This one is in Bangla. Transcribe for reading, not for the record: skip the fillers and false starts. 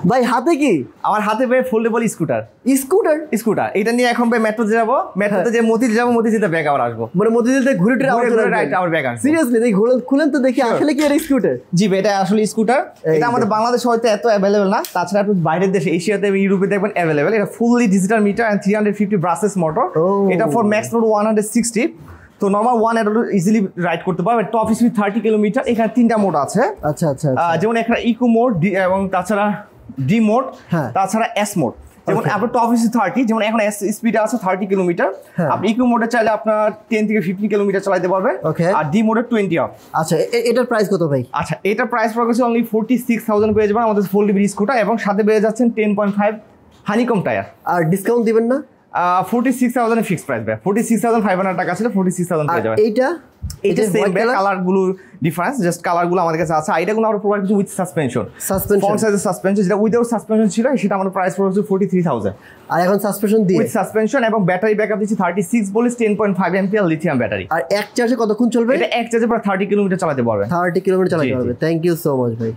ভাই হাতে কি? আমার হাতে ভাই ফোল্ডেবল স্কুটার। স্কুটার? স্কুটার এটা নিয়ে এখন ভাই মেট্রো যাবো, মেট্রোতে যে মতিঝিল যাবো, মতিঝিলতে ব্যাগ আবার আসবো, মানে মতিঝিলতে ঘুরে টুরে আবার ব্যাগ আসবো। সিরিয়াসলি দেখি খুলেন তো দেখি আসলে কি এর স্কুটার? জি ভাই এটা আসলে স্কুটার। এটা আমাদের বাংলাদেশে হয়তো এত অ্যাভেলেবল না, তাছাড়া আপনি বাইরের দেশে এশিয়াতে ইউরোপে দেখবেন অ্যাভেলেবল। এটা fully digital meter and 350 brushless motor. এটা ফর ম্যাক্স লোড 160। তো normal one adult easily ride করতে পারবে। Top speed 30 kilometre. এখানে 3টা মোড আছে। আচ্ছা আচ্ছা, যেমন একটা ইকো মোড এবং তাছাড়া ডি মোড, তাছাড়া এস মোড। যেমন আপনার টপ স্পিড 30, যেমন এখন এস স্পিড আছে 30 কিলোমিটার। আপনি ইকো মোডে চাইলে আপনার 10 থেকে 15 কিলোমিটার চালাতে পারবেন, আর ডি মোডে 20 আপ। আচ্ছা এটার প্রাইস কত ভাই? আচ্ছা এটার প্রাইস পড়ছে অনলি 46,000 পেয়ে যাবেন আমাদের ফুল ডিবি স্কুটার, এবং সাথে পেয়ে যাচ্ছেন 10.5 হানিকম টায়ার। আর ডিসকাউন্ট দিবেন না? 46,000 ফিক্সড প্রাইস ভাই। 46,500 টাকা ছিল, 46,000 পেয়ে যাবেন। এটা সেম কালার গুলো ডিফারেন্স, জাস্ট কালার গুলো আমাদের কাছে আছে। এটাগুলো আমরা প্রোভাইড করছি উইথ সাসপেনশন, ফ্রন্ট সাইজের সাসপেনশন। যেটা উইদাউট সাসপেনশন ছিল সেটা আমাদের প্রাইস পড়ছে 43,000। আর এখন সাসপেনশন দিয়ে উইথ সাসপেনশন এবং ব্যাটারি ব্যাকআপ দিচ্ছি 36 ভোল্ট 10.5 এম্পিয়ার লিথিয়াম ব্যাটারি। আর এক চার্জে কতক্ষণ চলবে? এটা এক চার্জে প্রায় 30 কিলোমিটার চালাতে পারবে। 30 কিলোমিটার চালাতে পারবে। থ্যাংক ইউ সো মাচ ভাই।